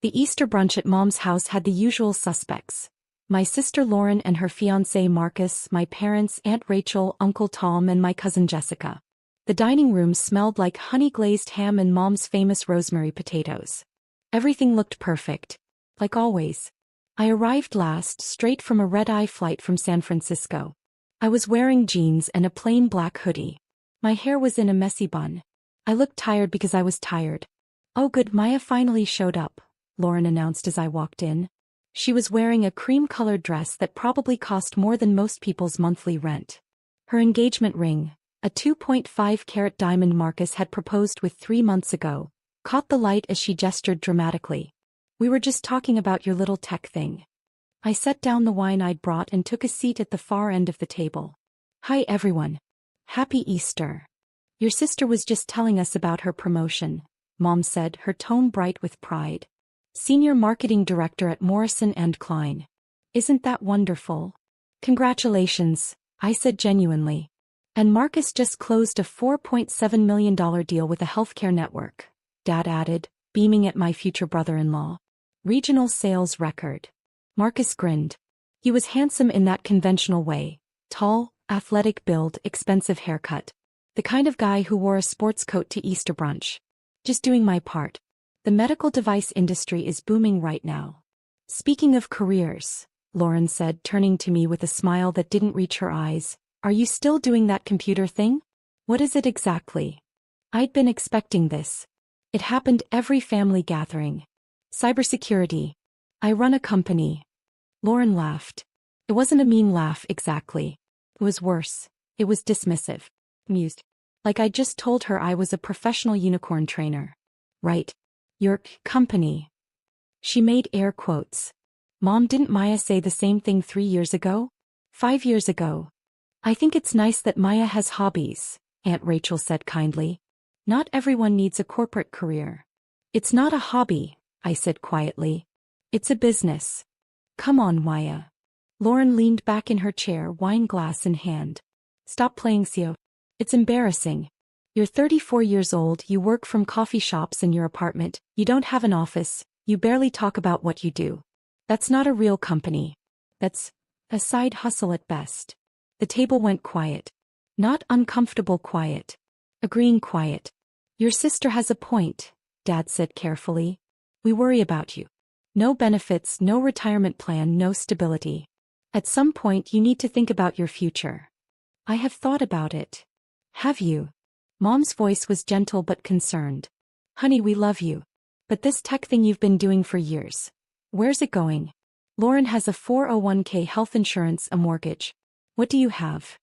The Easter brunch at Mom's house had the usual suspects. My sister Lauren and her fiancé Marcus, my parents, Aunt Rachel, Uncle Tom, and my cousin Jessica. The dining room smelled like honey-glazed ham and Mom's famous rosemary potatoes. Everything looked perfect. Like always. I arrived last, straight from a red-eye flight from San Francisco. I was wearing jeans and a plain black hoodie. My hair was in a messy bun. I looked tired because I was tired. "Oh good, Maya finally showed up," Lauren announced as I walked in. She was wearing a cream-colored dress that probably cost more than most people's monthly rent. Her engagement ring, a 2.5-carat diamond Marcus had proposed with 3 months ago, caught the light as she gestured dramatically. "We were just talking about your little tech thing." I set down the wine I'd brought and took a seat at the far end of the table. "Hi everyone. Happy Easter. Your sister was just telling us about her promotion," Mom said, her tone bright with pride. "Senior Marketing Director at Morrison & Klein. Isn't that wonderful?" "Congratulations," I said genuinely. "And Marcus just closed a $4.7 million deal with a healthcare network," Dad added, beaming at my future brother-in-law. "Regional sales record." Marcus grinned. He was handsome in that conventional way. Tall, athletic build, expensive haircut. The kind of guy who wore a sports coat to Easter brunch. "Just doing my part. The medical device industry is booming right now." "Speaking of careers," Lauren said, turning to me with a smile that didn't reach her eyes, "are you still doing that computer thing?" "What is it exactly?" I'd been expecting this. It happened every family gathering. "Cybersecurity. I run a company." Lauren laughed. It wasn't a mean laugh exactly. It was worse. It was dismissive. Amused. Like I'd just told her I was a professional unicorn trainer. "Right. Your company." She made air quotes. "Mom, didn't Maya say the same thing 3 years ago? 5 years ago?" "I think it's nice that Maya has hobbies," Aunt Rachel said kindly. "Not everyone needs a corporate career." "It's not a hobby," I said quietly. "It's a business." "Come on, Maya." Lauren leaned back in her chair, wine glass in hand. "Stop playing CEO. It's embarrassing. You're 34 years old, you work from coffee shops in your apartment, you don't have an office, you barely talk about what you do. That's not a real company. That's a side hustle at best." The table went quiet. Not uncomfortable quiet. Agreeing quiet. "Your sister has a point," Dad said carefully. "We worry about you. No benefits, no retirement plan, no stability. At some point you need to think about your future." "I have thought about it." "Have you?" Mom's voice was gentle but concerned. "Honey, we love you. But this tech thing you've been doing for years. Where's it going? Lauren has a 401k, health insurance, a mortgage. What do you have?"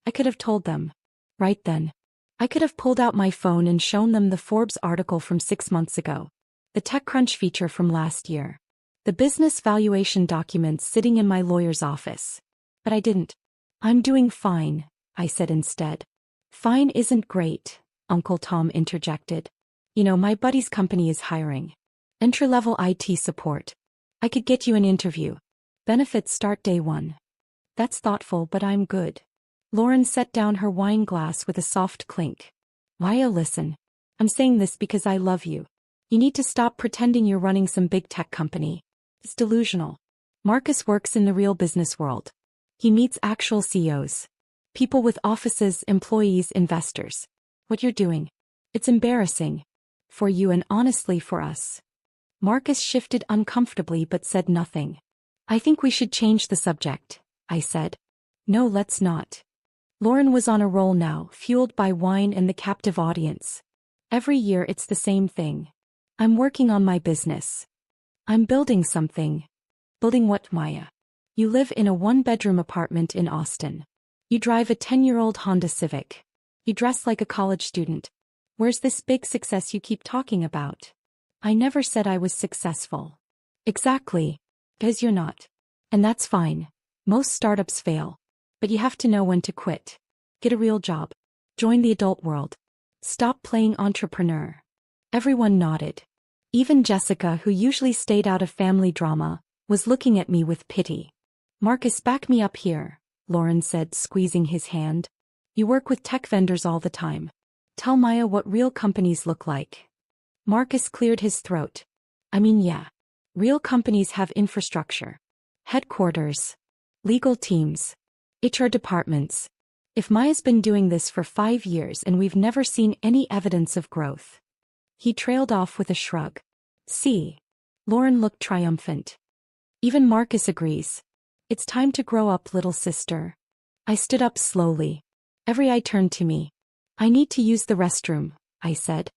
I could have told them. Right then. I could have pulled out my phone and shown them the Forbes article from 6 months ago. The TechCrunch feature from last year. The business valuation documents sitting in my lawyer's office. But I didn't. "I'm doing fine," I said instead. "Fine isn't great," Uncle Tom interjected. "You know, my buddy's company is hiring. Entry-level IT support. I could get you an interview. Benefits start day 1. "That's thoughtful, but I'm good." Lauren set down her wine glass with a soft clink. "Maya, listen. I'm saying this because I love you. You need to stop pretending you're running some big tech company. It's delusional. Marcus works in the real business world. He meets actual CEOs. People with offices, employees, investors. What you're doing. It's embarrassing. For you and honestly for us." Marcus shifted uncomfortably but said nothing. "I think we should change the subject," I said. "No, let's not." Lauren was on a roll now, fueled by wine and the captive audience. "Every year it's the same thing. I'm working on my business. I'm building something." "Building what, Maya?" "You live in a 1-bedroom apartment in Austin. You drive a 10-year-old Honda Civic. You dress like a college student. Where's this big success you keep talking about?" "I never said I was successful." "Exactly. Because you're not. And that's fine. Most startups fail. But you have to know when to quit. Get a real job. Join the adult world. Stop playing entrepreneur." Everyone nodded. Even Jessica, who usually stayed out of family drama, was looking at me with pity. "Marcus, back me up here," Lauren said, squeezing his hand. "You work with tech vendors all the time. Tell Maya what real companies look like." Marcus cleared his throat. "I mean, yeah. Real companies have infrastructure, headquarters, legal teams, HR departments. If Maya's been doing this for 5 years and we've never seen any evidence of growth. He trailed off with a shrug. See. Lauren looked triumphant. Even Marcus agrees. It's time to grow up, little sister. I stood up slowly. Every eye turned to me. I need to use the restroom, I said.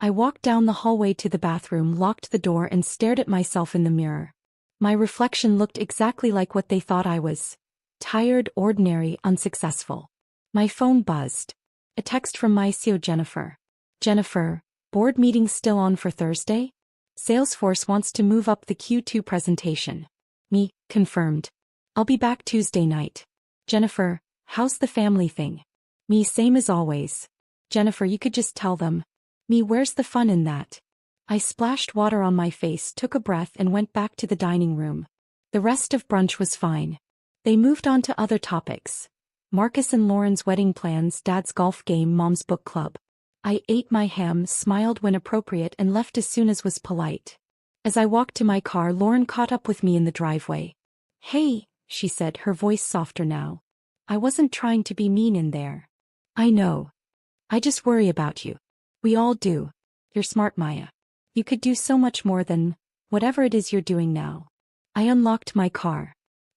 I walked down the hallway to the bathroom, locked the door and stared at myself in the mirror. My reflection looked exactly like what they thought I was. Tired, ordinary, unsuccessful. My phone buzzed. A text from my CEO Jennifer. Jennifer, board meeting still on for Thursday? Salesforce wants to move up the Q2 presentation. Me, confirmed. I'll be back Tuesday night. Jennifer, how's the family thing? Me, same as always. Jennifer, you could just tell them. Me, where's the fun in that? I splashed water on my face, took a breath and went back to the dining room. The rest of brunch was fine. They moved on to other topics. Marcus and Lauren's wedding plans, Dad's golf game, Mom's book club. I ate my ham, smiled when appropriate and left as soon as was polite. As I walked to my car, Lauren caught up with me in the driveway. Hey, she said, her voice softer now. I wasn't trying to be mean in there. I know. I just worry about you. We all do. You're smart, Maya. You could do so much more than whatever it is you're doing now. I unlocked my car.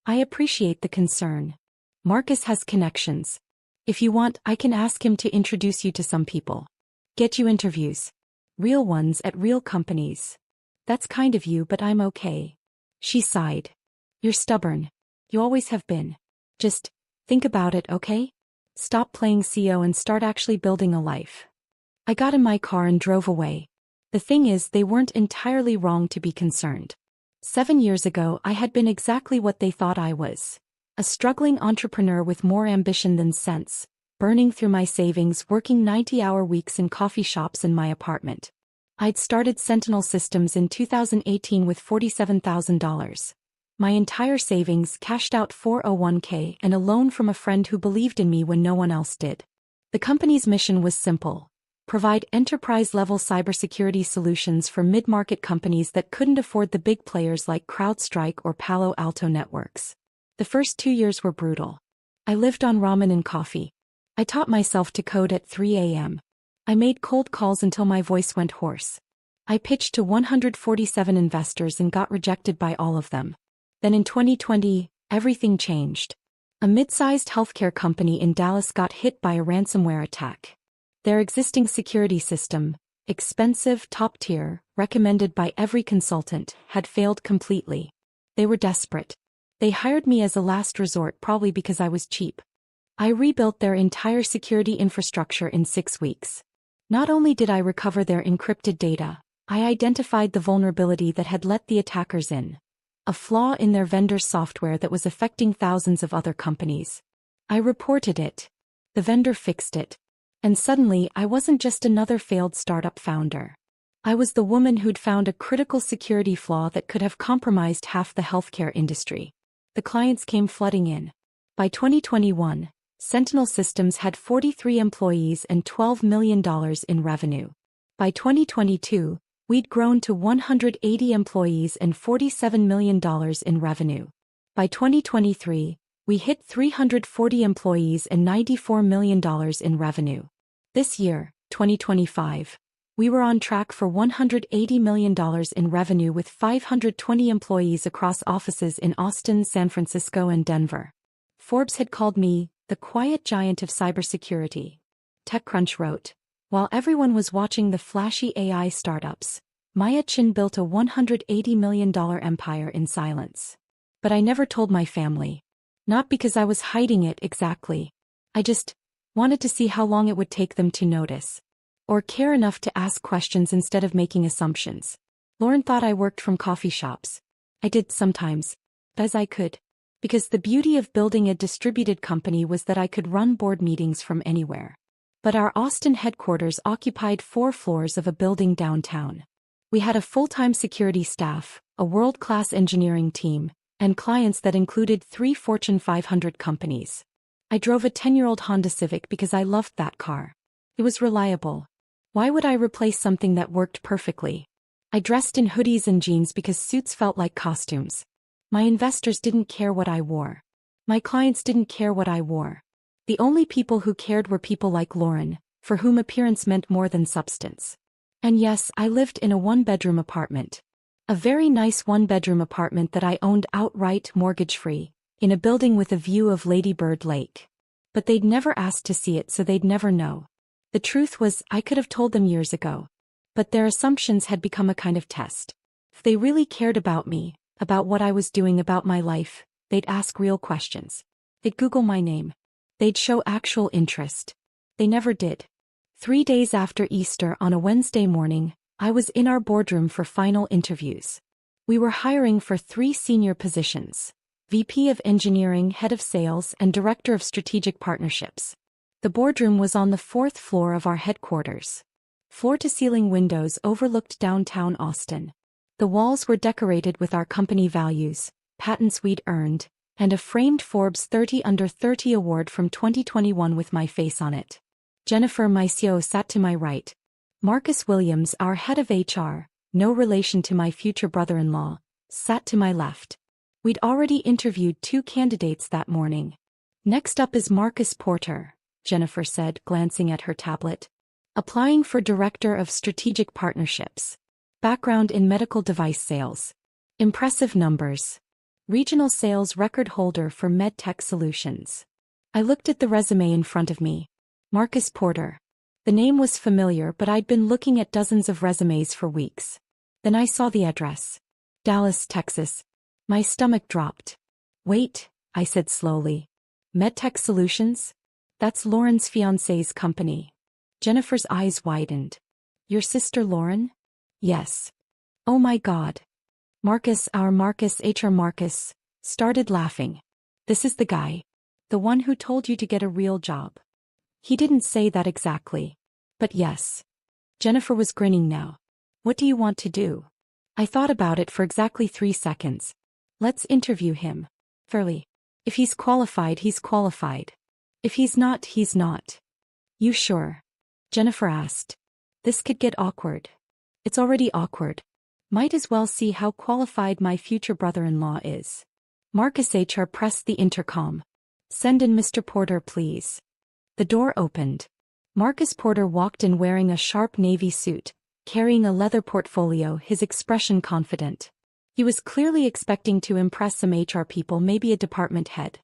I appreciate the concern. Marcus has connections. If you want, I can ask him to introduce you to some people. Get you interviews. Real ones at real companies. That's kind of you, but I'm okay. She sighed. You're stubborn. You always have been. Just think about it, okay? Stop playing CEO and start actually building a life. I got in my car and drove away. The thing is, they weren't entirely wrong to be concerned. 7 years ago, I had been exactly what they thought I was. A struggling entrepreneur with more ambition than sense. Burning through my savings, working 90-hour weeks in coffee shops in my apartment. I'd started Sentinel Systems in 2018 with $47,000. My entire savings, cashed out 401k and a loan from a friend who believed in me when no one else did. The company's mission was simple. Provide enterprise-level cybersecurity solutions for mid-market companies that couldn't afford the big players like CrowdStrike or Palo Alto Networks. The first 2 years were brutal. I lived on ramen and coffee. I taught myself to code at 3 a.m. I made cold calls until my voice went hoarse. I pitched to 147 investors and got rejected by all of them. Then in 2020, everything changed. A mid-sized healthcare company in Dallas got hit by a ransomware attack. Their existing security system, expensive, top-tier, recommended by every consultant, had failed completely. They were desperate. They hired me as a last resort, probably because I was cheap. I rebuilt their entire security infrastructure in 6 weeks. Not only did I recover their encrypted data, I identified the vulnerability that had let the attackers in. A flaw in their vendor's software that was affecting thousands of other companies. I reported it. The vendor fixed it. And suddenly, I wasn't just another failed startup founder. I was the woman who'd found a critical security flaw that could have compromised half the healthcare industry. The clients came flooding in. By 2021, Sentinel Systems had 43 employees and $12 million in revenue. By 2022, we'd grown to 180 employees and $47 million in revenue. By 2023, we hit 340 employees and $94 million in revenue. This year, 2025, we were on track for $180 million in revenue with 520 employees across offices in Austin, San Francisco, and Denver. Forbes had called me the quiet giant of cybersecurity. TechCrunch wrote, while everyone was watching the flashy AI startups, Maya Chin built a $180 million empire in silence. But I never told my family. Not because I was hiding it exactly. I just wanted to see how long it would take them to notice. Or care enough to ask questions instead of making assumptions. Lauren thought I worked from coffee shops. I did sometimes, as I could. Because the beauty of building a distributed company was that I could run board meetings from anywhere. But our Austin headquarters occupied 4 floors of a building downtown. We had a full-time security staff, a world-class engineering team, and clients that included 3 Fortune 500 companies. I drove a 10-year-old Honda Civic because I loved that car. It was reliable. Why would I replace something that worked perfectly? I dressed in hoodies and jeans because suits felt like costumes. My investors didn't care what I wore. My clients didn't care what I wore. The only people who cared were people like Lauren, for whom appearance meant more than substance. And yes, I lived in a one-bedroom apartment. A very nice one-bedroom apartment that I owned outright mortgage-free, in a building with a view of Lady Bird Lake. But they'd never asked to see it, so they'd never know. The truth was, I could have told them years ago. But their assumptions had become a kind of test. If they really cared about me, about what I was doing, about my life, they'd ask real questions. They'd Google my name. They'd show actual interest. They never did. 3 days after Easter, on a Wednesday morning, I was in our boardroom for final interviews. We were hiring for 3 senior positions: VP of Engineering, Head of Sales, and Director of Strategic Partnerships. The boardroom was on the 4th floor of our headquarters. Floor-to-ceiling windows overlooked downtown Austin. The walls were decorated with our company values, patents we'd earned, and a framed Forbes 30 Under 30 award from 2021 with my face on it. Jennifer, my CEO, sat to my right. Marcus Williams, our head of HR, no relation to my future brother-in-law, sat to my left. We'd already interviewed 2 candidates that morning. Next up is Marcus Porter, Jennifer said, glancing at her tablet. Applying for Director of Strategic Partnerships. Background in medical device sales. Impressive numbers. Regional sales record holder for MedTech Solutions. I looked at the resume in front of me. Marcus Porter. The name was familiar, but I'd been looking at dozens of resumes for weeks. Then I saw the address. Dallas, Texas. My stomach dropped. Wait, I said slowly. MedTech Solutions? That's Lauren's fiancé's company. Jennifer's eyes widened. Your sister Lauren? Yes. Oh my God. Marcus, our Marcus, HR Marcus, started laughing. This is the guy. The one who told you to get a real job. He didn't say that exactly. But yes. Jennifer was grinning now. What do you want to do? I thought about it for exactly 3 seconds. Let's interview him. Fairly. If he's qualified, he's qualified. If he's not, he's not. You sure? Jennifer asked. This could get awkward. It's already awkward. Might as well see how qualified my future brother-in-law is. Marcus HR pressed the intercom. Send in Mr. Porter, please. The door opened. Marcus Porter walked in wearing a sharp navy suit, carrying a leather portfolio, his expression confident. He was clearly expecting to impress some HR people, maybe a department head.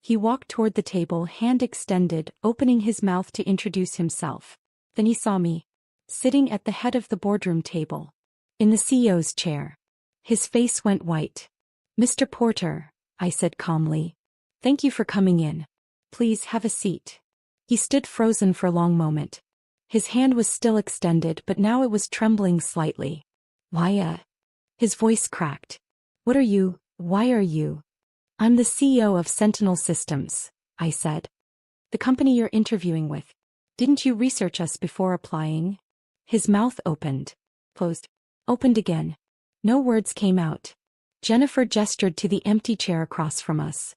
He walked toward the table, hand extended, opening his mouth to introduce himself. Then he saw me, sitting at the head of the boardroom table, in the CEO's chair. His face went white. Mr. Porter, I said calmly. Thank you for coming in. Please have a seat. He stood frozen for a long moment. His hand was still extended, but now it was trembling slightly. Why, His voice cracked. What are you? Why are you? I'm the CEO of Sentinel Systems, I said. The company you're interviewing with. Didn't you research us before applying? His mouth opened. Closed. Opened again. No words came out. Jennifer gestured to the empty chair across from us.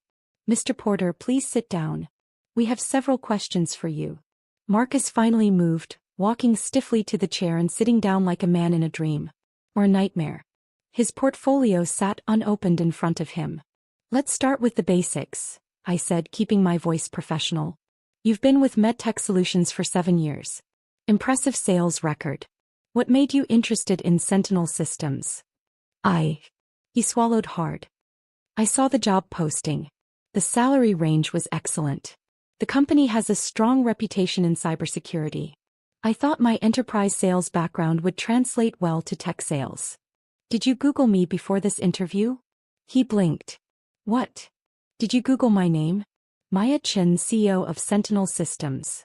Mr. Porter, please sit down. We have several questions for you. Marcus finally moved, walking stiffly to the chair and sitting down like a man in a dream. Or a nightmare. His portfolio sat unopened in front of him. Let's start with the basics, I said, keeping my voice professional. You've been with MedTech Solutions for 7 years. Impressive sales record. What made you interested in Sentinel Systems? He swallowed hard. I saw the job posting. The salary range was excellent. The company has a strong reputation in cybersecurity. I thought my enterprise sales background would translate well to tech sales. Did you Google me before this interview? He blinked. What? Did you Google my name? Maya Chen, CEO of Sentinel Systems.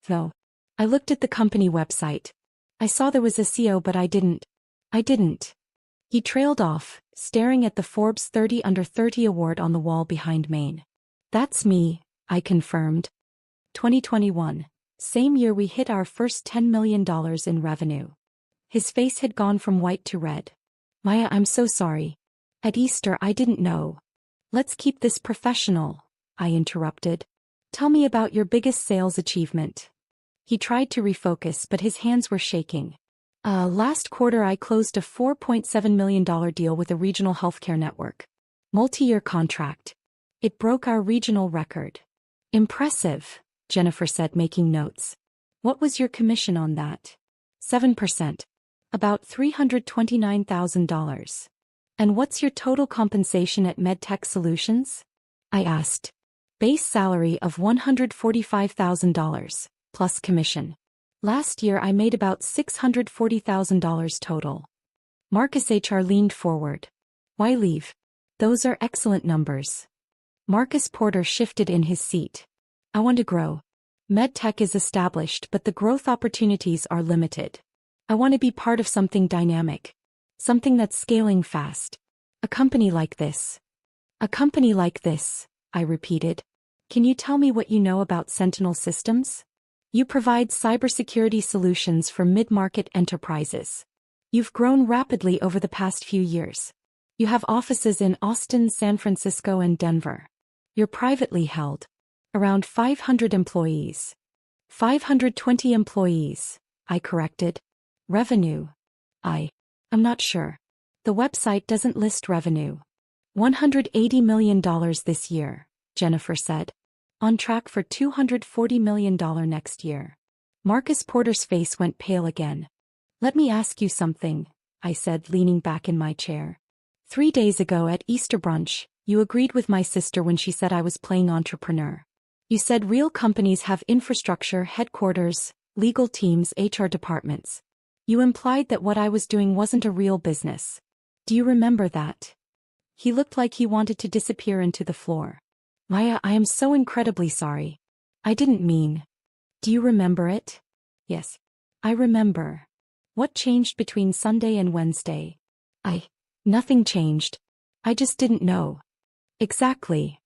No. I looked at the company website. I saw there was a CEO, but I didn't. He trailed off, staring at the Forbes 30 Under 30 award on the wall behind Maine. That's me, I confirmed. 2021. Same year we hit our first $10 million in revenue. His face had gone from white to red. Maya, I'm so sorry. At Easter I didn't know. Let's keep this professional, I interrupted. Tell me about your biggest sales achievement. He tried to refocus, but his hands were shaking. Last quarter I closed a $4.7 million deal with a regional healthcare network. Multi-year contract. It broke our regional record. Impressive, Jennifer said, making notes. What was your commission on that? 7%. About $329,000. And what's your total compensation at MedTech Solutions? I asked. Base salary of $145,000, plus commission. Last year I made about $640,000 total. Marcus HR leaned forward. Why leave? Those are excellent numbers. Marcus Porter shifted in his seat. I want to grow. MedTech is established, but the growth opportunities are limited. I want to be part of something dynamic. Something that's scaling fast. A company like this. A company like this, I repeated. Can you tell me what you know about Sentinel Systems? You provide cybersecurity solutions for mid-market enterprises. You've grown rapidly over the past few years. You have offices in Austin, San Francisco, and Denver. You're privately held. Around 500 employees. 520 employees, I corrected. Revenue? I'm not sure. The website doesn't list revenue. $180 million this year, Jennifer said. On track for $240 million next year. Marcus Porter's face went pale again. Let me ask you something, I said, leaning back in my chair. 3 days ago at Easter brunch, you agreed with my sister when she said I was playing entrepreneur. You said real companies have infrastructure, headquarters, legal teams, HR departments. You implied that what I was doing wasn't a real business. Do you remember that? He looked like he wanted to disappear into the floor. Maya, I am so incredibly sorry. I didn't mean. Do you remember it? Yes. I remember. What changed between Sunday and Wednesday? Nothing changed. I just didn't know. Exactly.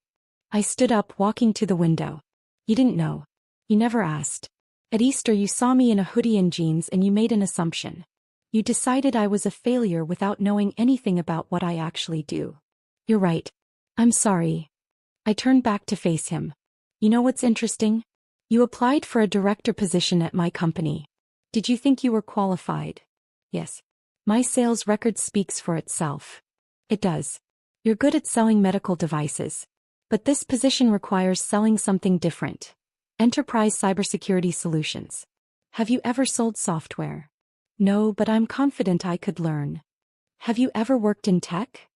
I stood up, walking to the window. You didn't know. You never asked. At Easter you saw me in a hoodie and jeans and you made an assumption. You decided I was a failure without knowing anything about what I actually do. You're right. I'm sorry. I turned back to face him. You know what's interesting? You applied for a director position at my company. Did you think you were qualified? Yes. My sales record speaks for itself. It does. You're good at selling medical devices. But this position requires selling something different. Enterprise cybersecurity solutions. Have you ever sold software? No, but I'm confident I could learn. Have you ever worked in tech?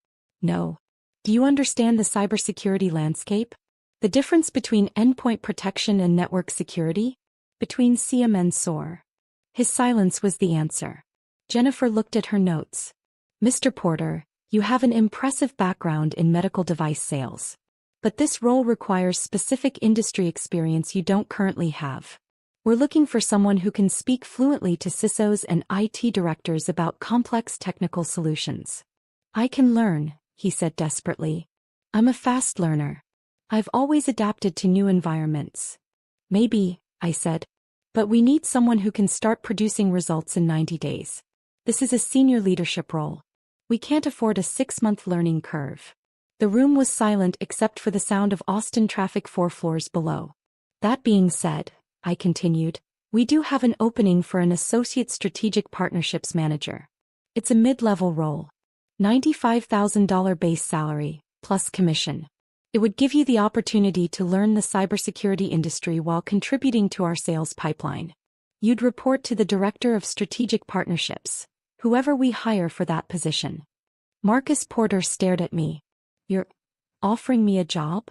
No. Do you understand the cybersecurity landscape? The difference between endpoint protection and network security? Between CM and SOAR? His silence was the answer. Jennifer looked at her notes. Mr. Porter, you have an impressive background in medical device sales. But this role requires specific industry experience you don't currently have. We're looking for someone who can speak fluently to CISOs and IT directors about complex technical solutions. I can learn, he said desperately. I'm a fast learner. I've always adapted to new environments. Maybe, I said. But we need someone who can start producing results in 90 days. This is a senior leadership role. We can't afford a 6-month learning curve. The room was silent except for the sound of Austin traffic 4 floors below. That being said, I continued, we do have an opening for an associate strategic partnerships manager. It's a mid-level role. $95,000 base salary, plus commission. It would give you the opportunity to learn the cybersecurity industry while contributing to our sales pipeline. You'd report to the Director of Strategic Partnerships, whoever we hire for that position. Marcus Porter stared at me. You're offering me a job?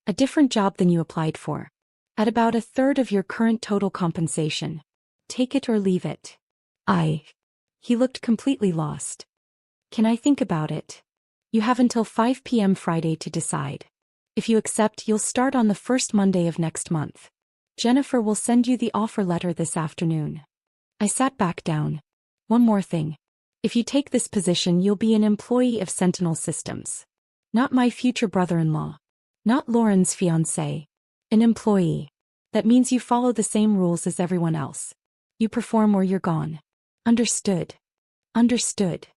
A different job than you applied for. At about a third of your current total compensation. Take it or leave it. He looked completely lost. Can I think about it? You have until 5 p.m. Friday to decide. If you accept, you'll start on the first Monday of next month. Jennifer will send you the offer letter this afternoon. I sat back down. One more thing. If you take this position, you'll be an employee of Sentinel Systems. Not my future brother-in-law. Not Lauren's fiancé. An employee. That means you follow the same rules as everyone else. You perform or you're gone. Understood. Understood.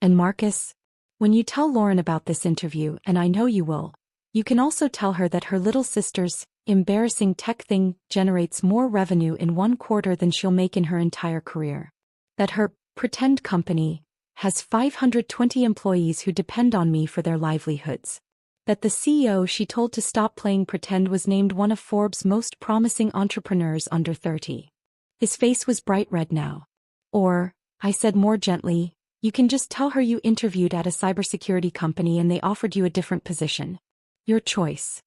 And Marcus? When you tell Lauren about this interview, and I know you will, you can also tell her that her little sister's embarrassing tech thing generates more revenue in 1 quarter than she'll make in her entire career. That her Pretend company, has 520 employees who depend on me for their livelihoods. That the CEO she told to stop playing pretend was named one of Forbes' most promising entrepreneurs under 30. His face was bright red now. Or, I said more gently, you can just tell her you interviewed at a cybersecurity company and they offered you a different position. Your choice.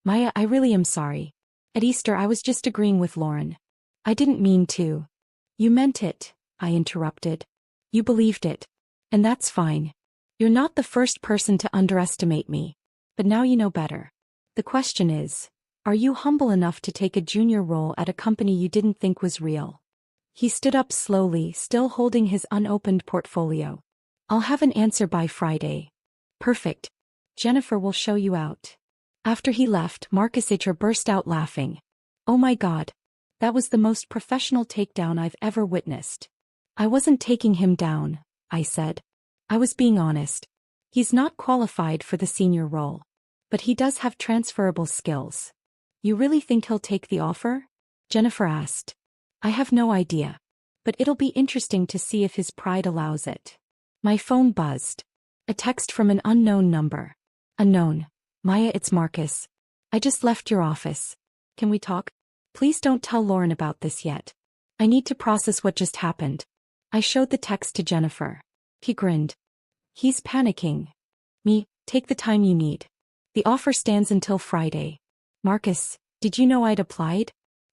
Maya, I really am sorry. At Easter I was just agreeing with Lauren. I didn't mean to. You meant it, I interrupted. You believed it. And that's fine. You're not the first person to underestimate me. But now you know better. The question is, are you humble enough to take a junior role at a company you didn't think was real? He stood up slowly, still holding his unopened portfolio. I'll have an answer by Friday. Perfect. Jennifer will show you out. After he left, Marcus H.R. burst out laughing. Oh my God. That was the most professional takedown I've ever witnessed. I wasn't taking him down, I said. I was being honest. He's not qualified for the senior role. But he does have transferable skills. You really think he'll take the offer? Jennifer asked. I have no idea. But it'll be interesting to see if his pride allows it. My phone buzzed. A text from an unknown number. Unknown. Maya, it's Marcus. I just left your office. Can we talk? Please don't tell Lauren about this yet. I need to process what just happened. I showed the text to Jennifer. He grinned. He's panicking. Me, take the time you need. The offer stands until Friday. Marcus, did you know I'd applied?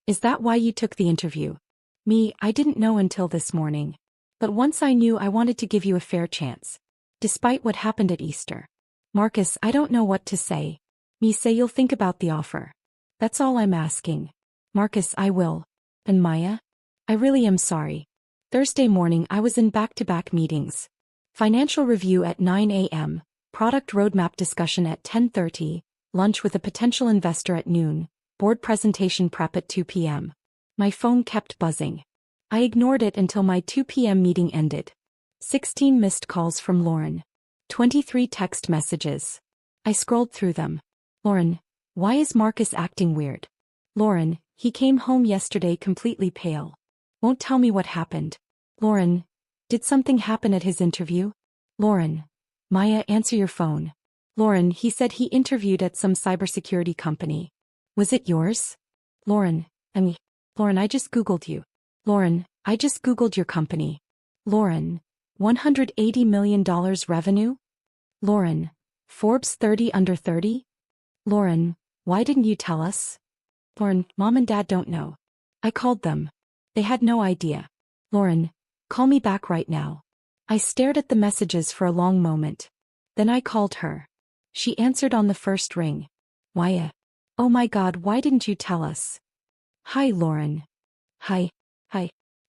Is that why you took the interview? Me, I didn't know until this morning. But once I knew, I wanted to give you a fair chance. Despite what happened at Easter. Marcus, I don't know what to say. Me, say you'll think about the offer. That's all I'm asking. Marcus, I will. And Maya? I really am sorry. Thursday morning I was in back-to-back meetings. Financial review at 9 a.m., product roadmap discussion at 10:30, lunch with a potential investor at noon, board presentation prep at 2 p.m. My phone kept buzzing. I ignored it until my 2 p.m. meeting ended. 16 missed calls from Lauren. 23 text messages. I scrolled through them. Lauren, why is Marcus acting weird? Lauren, he came home yesterday completely pale. Won't tell me what happened. Lauren, did something happen at his interview? Lauren, Maya, answer your phone. Lauren, he said he interviewed at some cybersecurity company. Was it yours? Lauren, Lauren, I just Googled you. Lauren, I just Googled your company. Lauren, $180 million revenue? Lauren, Forbes 30 under 30? Lauren, why didn't you tell us? Lauren, Mom and Dad don't know. I called them. They had no idea. Lauren, call me back right now. I stared at the messages for a long moment. Then I called her. She answered on the first ring. Maya. Oh my God, why didn't you tell us? Hi, Lauren. Hi.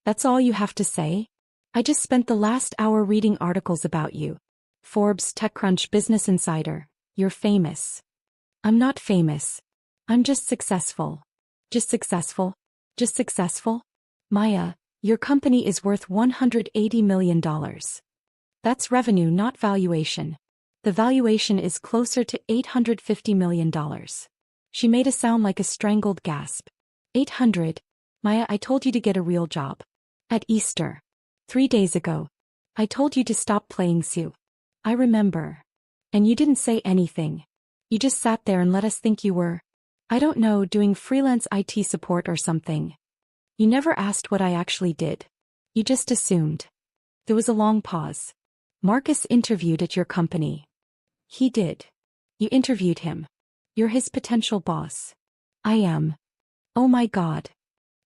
That's all you have to say? I just spent the last hour reading articles about you. Forbes, TechCrunch, Business Insider. You're famous. I'm not famous. I'm just successful. Just successful? Just successful? Maya, your company is worth $180 million. That's revenue, not valuation. The valuation is closer to $850 million. She made a sound like a strangled gasp. 800. Maya, I told you to get a real job. At Easter. 3 days ago. I told you to stop playing Sue. I remember. And you didn't say anything. You just sat there and let us think you were, I don't know, doing freelance IT support or something. You never asked what I actually did. You just assumed. There was a long pause. Marcus interviewed at your company. He did. You interviewed him. You're his potential boss. I am. Oh my God.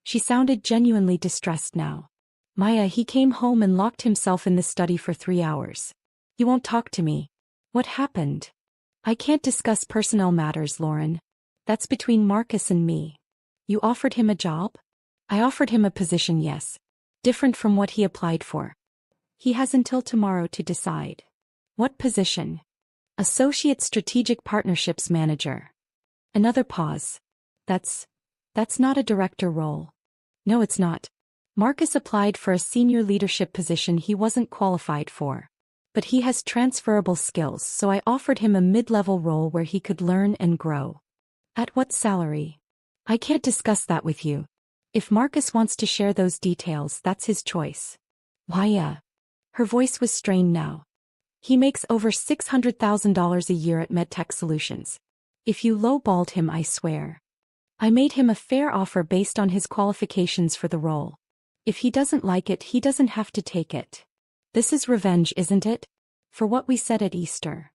She sounded genuinely distressed now. Maya, he came home and locked himself in the study for 3 hours. He won't talk to me. What happened? I can't discuss personnel matters, Lauren. That's between Marcus and me. You offered him a job? I offered him a position, yes. Different from what he applied for. He has until tomorrow to decide. What position? Associate Strategic Partnerships Manager. Another pause. That's not a director role. No, it's not. Marcus applied for a senior leadership position he wasn't qualified for. But he has transferable skills, so I offered him a mid-level role where he could learn and grow. At what salary? I can't discuss that with you. If Marcus wants to share those details, that's his choice. Maya, Her voice was strained now. He makes over $600,000 a year at MedTech Solutions. If you lowballed him, I swear. I made him a fair offer based on his qualifications for the role. If he doesn't like it, he doesn't have to take it. This is revenge, isn't it? For what we said at Easter.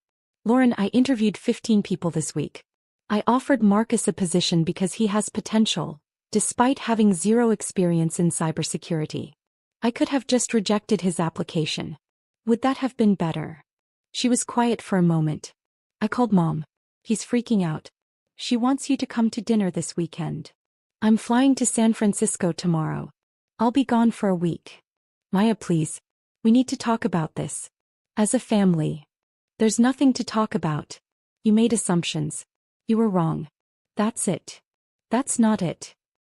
Lauren, I interviewed 15 people this week. I offered Marcus a position because he has potential, despite having zero experience in cybersecurity. I could have just rejected his application. Would that have been better? She was quiet for a moment. I called Mom. He's freaking out. She wants you to come to dinner this weekend. I'm flying to San Francisco tomorrow. I'll be gone for a week. Maya, please. We need to talk about this. As a family. There's nothing to talk about. You made assumptions. You were wrong. That's it. That's not it.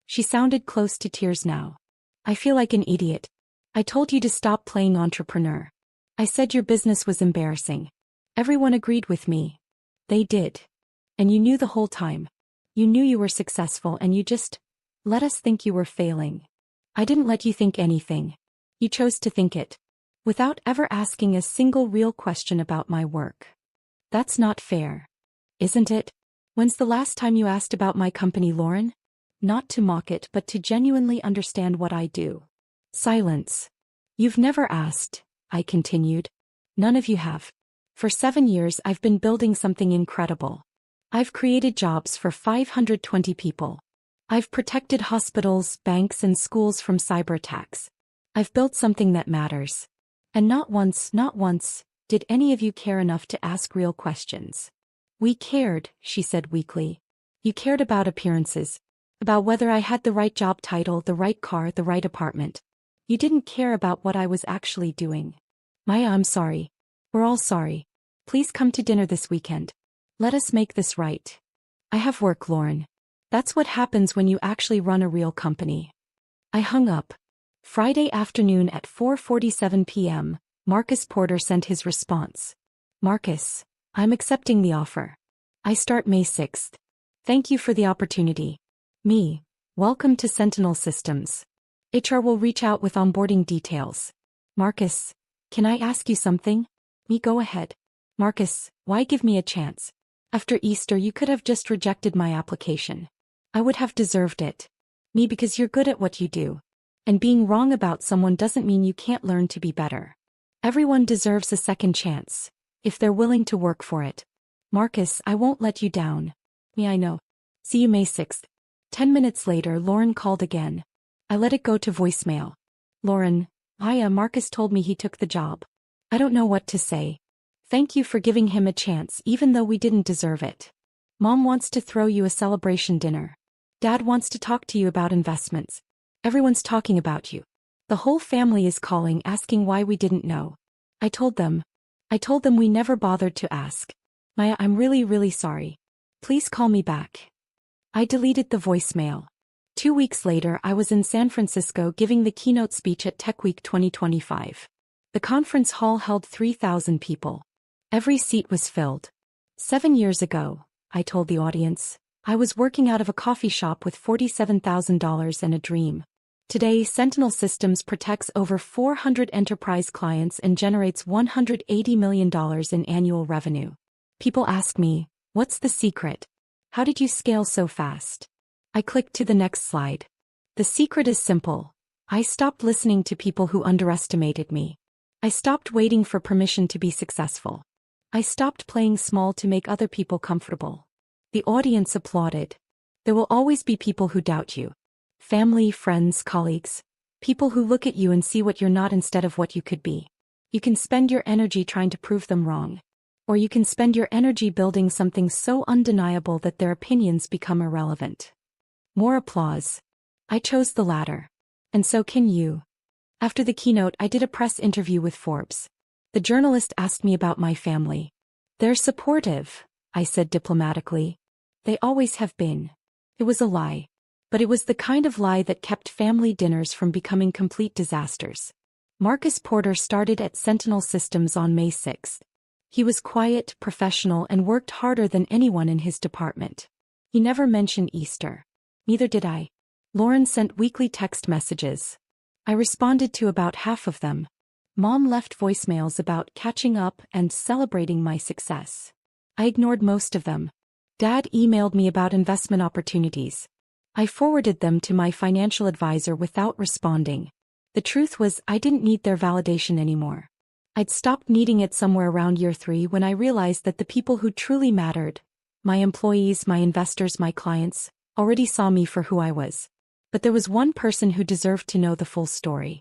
She sounded close to tears now. I feel like an idiot. I told you to stop playing entrepreneur. I said your business was embarrassing. Everyone agreed with me. They did. And you knew the whole time. You knew you were successful and you just let us think you were failing. I didn't let you think anything. You chose to think it. Without ever asking a single real question about my work. That's not fair. Isn't it? When's the last time you asked about my company, Lauren? Not to mock it, but to genuinely understand what I do. Silence. You've never asked, I continued. None of you have. For 7 years I've been building something incredible. I've created jobs for 520 people. I've protected hospitals, banks, and schools from cyber attacks. I've built something that matters. And not once, did any of you care enough to ask real questions. We cared, she said weakly. You cared about appearances. About whether I had the right job title, the right car, the right apartment. You didn't care about what I was actually doing. Maya, I'm sorry. We're all sorry. Please come to dinner this weekend. Let us make this right. I have work, Lauren. That's what happens when you actually run a real company. I hung up. Friday afternoon at 4:47 p.m., Marcus Porter sent his response. Marcus, I'm accepting the offer. I start May 6th. Thank you for the opportunity. Me, welcome to Sentinel Systems. HR will reach out with onboarding details. Marcus, can I ask you something? Me, go ahead. Marcus, why give me a chance? After Easter you could have just rejected my application. I would have deserved it. Me, because you're good at what you do. And being wrong about someone doesn't mean you can't learn to be better. Everyone deserves a second chance, if they're willing to work for it. Marcus, I won't let you down. Me, I know. See you May 6th. 10 minutes later, Lauren called again. I let it go to voicemail. Lauren, Marcus told me he took the job. I don't know what to say. Thank you for giving him a chance even though we didn't deserve it. Mom wants to throw you a celebration dinner. Dad wants to talk to you about investments. Everyone's talking about you. The whole family is calling asking why we didn't know. I told them we never bothered to ask. Maya, I'm really sorry. Please call me back. I deleted the voicemail. 2 weeks later I was in San Francisco giving the keynote speech at Tech Week 2025. The conference hall held 3,000 people. Every seat was filled. 7 years ago, I told the audience, I was working out of a coffee shop with $47,000 and a dream. Today, Sentinel Systems protects over 400 enterprise clients and generates $180 million in annual revenue. People ask me, what's the secret? How did you scale so fast? I clicked to the next slide. The secret is simple. I stopped listening to people who underestimated me. I stopped waiting for permission to be successful. I stopped playing small to make other people comfortable. The audience applauded. There will always be people who doubt you. Family, friends, colleagues. People who look at you and see what you're not instead of what you could be. You can spend your energy trying to prove them wrong. Or you can spend your energy building something so undeniable that their opinions become irrelevant. More applause. I chose the latter. And so can you. After the keynote, I did a press interview with Forbes. The journalist asked me about my family. They're supportive, I said diplomatically. They always have been. It was a lie. But it was the kind of lie that kept family dinners from becoming complete disasters. Marcus Porter started at Sentinel Systems on May 6th. He was quiet, professional, and worked harder than anyone in his department. He never mentioned Easter. Neither did I. Lauren sent weekly text messages. I responded to about half of them. Mom left voicemails about catching up and celebrating my success. I ignored most of them. Dad emailed me about investment opportunities. I forwarded them to my financial advisor without responding. The truth was, I didn't need their validation anymore. I'd stopped needing it somewhere around year 3 when I realized that the people who truly mattered, my employees, my investors, my clients, already saw me for who I was. But there was one person who deserved to know the full story.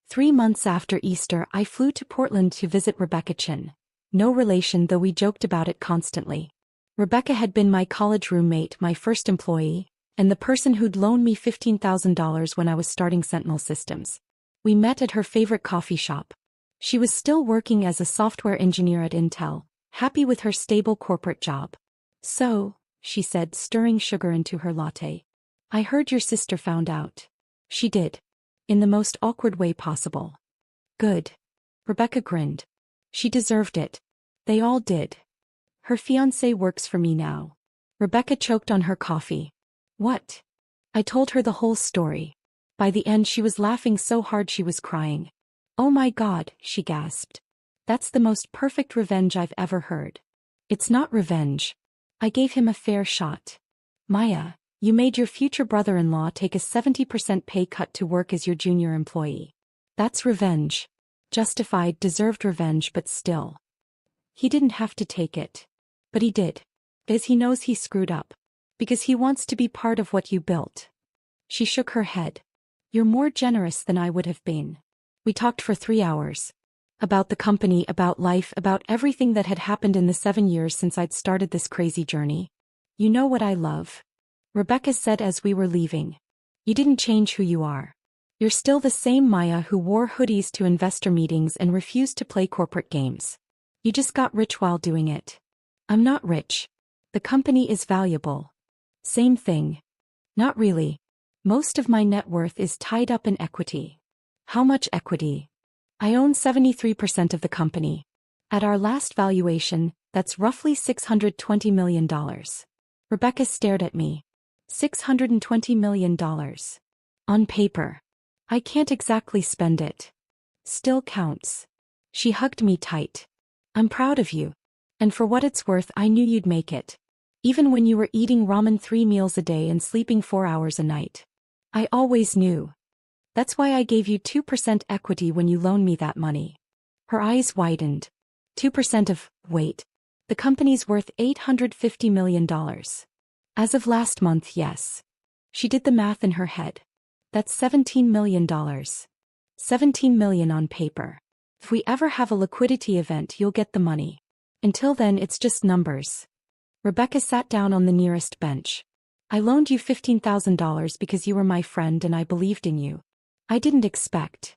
3 months after Easter, I flew to Portland to visit Rebecca Chin. No relation, though we joked about it constantly. Rebecca had been my college roommate, my first employee, and the person who'd loaned me $15,000 when I was starting Sentinel Systems. We met at her favorite coffee shop. She was still working as a software engineer at Intel, happy with her stable corporate job. "So," she said, stirring sugar into her latte, "I heard your sister found out." "She did. In the most awkward way possible." "Good." Rebecca grinned. "She deserved it. They all did. Her fiancé works for me now." Rebecca choked on her coffee. "What?" I told her the whole story. By the end she was laughing so hard she was crying. "Oh my God," she gasped. "That's the most perfect revenge I've ever heard." "It's not revenge. I gave him a fair shot. Maya, you made your future brother-in-law take a 70% pay cut to work as your junior employee. That's revenge. Justified, deserved revenge, but still. He didn't have to take it. But he did. Because he knows he screwed up. Because he wants to be part of what you built." She shook her head. "You're more generous than I would have been." We talked for 3 hours. About the company, about life, about everything that had happened in the 7 years since I'd started this crazy journey. "You know what I love?" Rebecca said as we were leaving. "You didn't change who you are. You're still the same Maya who wore hoodies to investor meetings and refused to play corporate games. You just got rich while doing it." "I'm not rich. The company is valuable." "Same thing." "Not really. Most of my net worth is tied up in equity." "How much equity?" "I own 73% of the company. At our last valuation, that's roughly $620 million. Rebecca stared at me. $620 million. On paper. I can't exactly spend it. Still counts. She hugged me tight. "I'm proud of you. And for what it's worth, I knew you'd make it. Even when you were eating ramen 3 meals a day and sleeping 4 hours a night. I always knew. That's why I gave you 2% equity when you loaned me that money." Her eyes widened. 2% of, wait. The company's worth $850 million. As of last month, yes. She did the math in her head. That's $17 million. $17 million on paper. If we ever have a liquidity event, you'll get the money. Until then, it's just numbers. Rebecca sat down on the nearest bench. "I loaned you $15,000 because you were my friend and I believed in you. I didn't expect."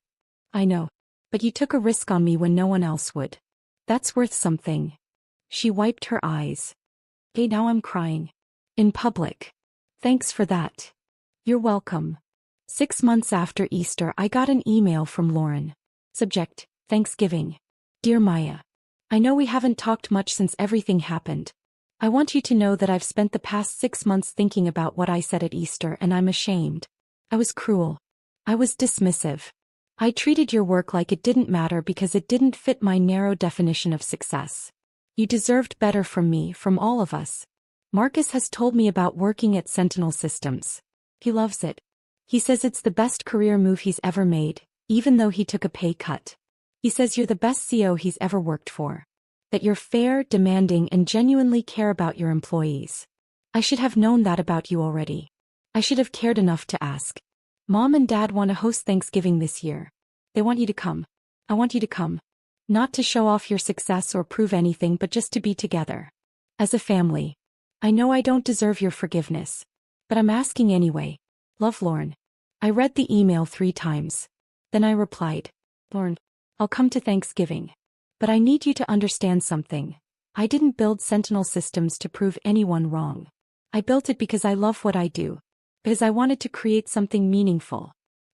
"I know. But you took a risk on me when no one else would. That's worth something." She wiped her eyes. "Okay, now I'm crying. In public. Thanks for that." "You're welcome." 6 months after Easter, I got an email from Lauren. Subject: Thanksgiving. "Dear Maya, I know we haven't talked much since everything happened. I want you to know that I've spent the past 6 months thinking about what I said at Easter and I'm ashamed. I was cruel. I was dismissive. I treated your work like it didn't matter because it didn't fit my narrow definition of success. You deserved better from me, from all of us. Marcus has told me about working at Sentinel Systems. He loves it. He says it's the best career move he's ever made, even though he took a pay cut. He says you're the best CEO he's ever worked for. That you're fair, demanding, and genuinely care about your employees. I should have known that about you already. I should have cared enough to ask. Mom and Dad want to host Thanksgiving this year. They want you to come. I want you to come. Not to show off your success or prove anything, but just to be together. As a family. I know I don't deserve your forgiveness. But I'm asking anyway. Love, Lauren." I read the email 3 times. Then I replied, "Lauren, I'll come to Thanksgiving. But I need you to understand something. I didn't build Sentinel Systems to prove anyone wrong. I built it because I love what I do. Because I wanted to create something meaningful.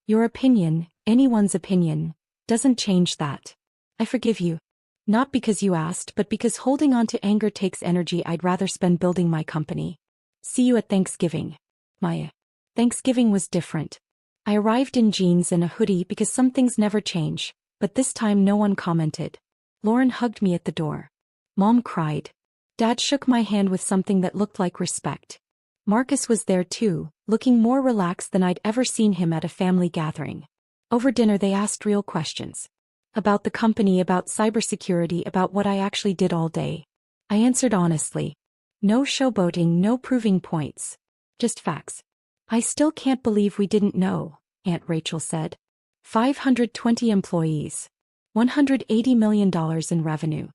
Your opinion, anyone's opinion, doesn't change that. I forgive you. Not because you asked, but because holding on to anger takes energy I'd rather spend building my company. See you at Thanksgiving. Maya." Thanksgiving was different. I arrived in jeans and a hoodie because some things never change. But this time no one commented. Lauren hugged me at the door. Mom cried. Dad shook my hand with something that looked like respect. Marcus was there too, looking more relaxed than I'd ever seen him at a family gathering. Over dinner they asked real questions. About the company, about cybersecurity, about what I actually did all day. I answered honestly. No showboating, no proving points. Just facts. I still can't believe we didn't know, Aunt Rachel said. 520 employees. $180 million in revenue.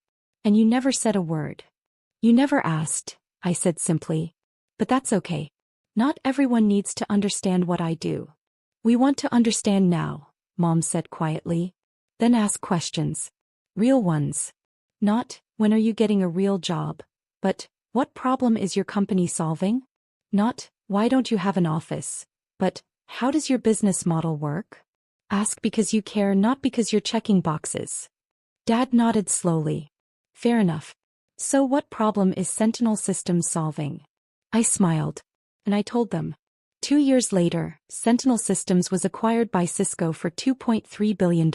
And you never said a word. You never asked, I said simply. But that's okay. Not everyone needs to understand what I do. We want to understand now, Mom said quietly. Then ask questions. Real ones. Not, when are you getting a real job? But, what problem is your company solving? Not, why don't you have an office? But, how does your business model work? Ask because you care, not because you're checking boxes. Dad nodded slowly. Fair enough. So what problem is Sentinel Systems solving? I smiled. And I told them. 2 years later, Sentinel Systems was acquired by Cisco for $2.3 billion.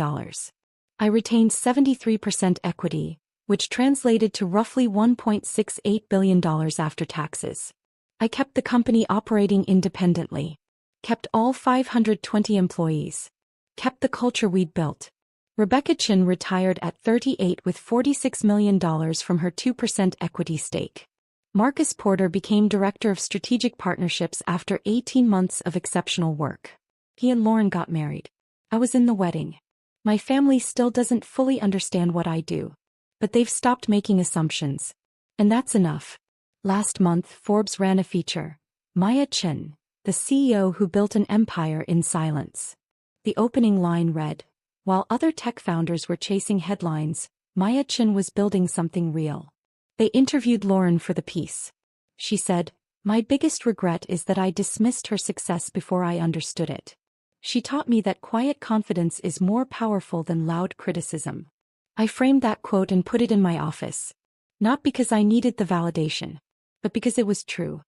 I retained 73% equity, which translated to roughly $1.68 billion after taxes. I kept the company operating independently. Kept all 520 employees. Kept the culture we'd built. Rebecca Chin retired at 38 with $46 million from her 2% equity stake. Marcus Porter became Director of Strategic Partnerships after 18 months of exceptional work. He and Lauren got married. I was in the wedding. My family still doesn't fully understand what I do. But they've stopped making assumptions. And that's enough. Last month, Forbes ran a feature. Maya Chin, the CEO who built an empire in silence. The opening line read, while other tech founders were chasing headlines, Maya Chin was building something real. They interviewed Lauren for the piece. She said, my biggest regret is that I dismissed her success before I understood it. She taught me that quiet confidence is more powerful than loud criticism. I framed that quote and put it in my office. Not because I needed the validation, but because it was true.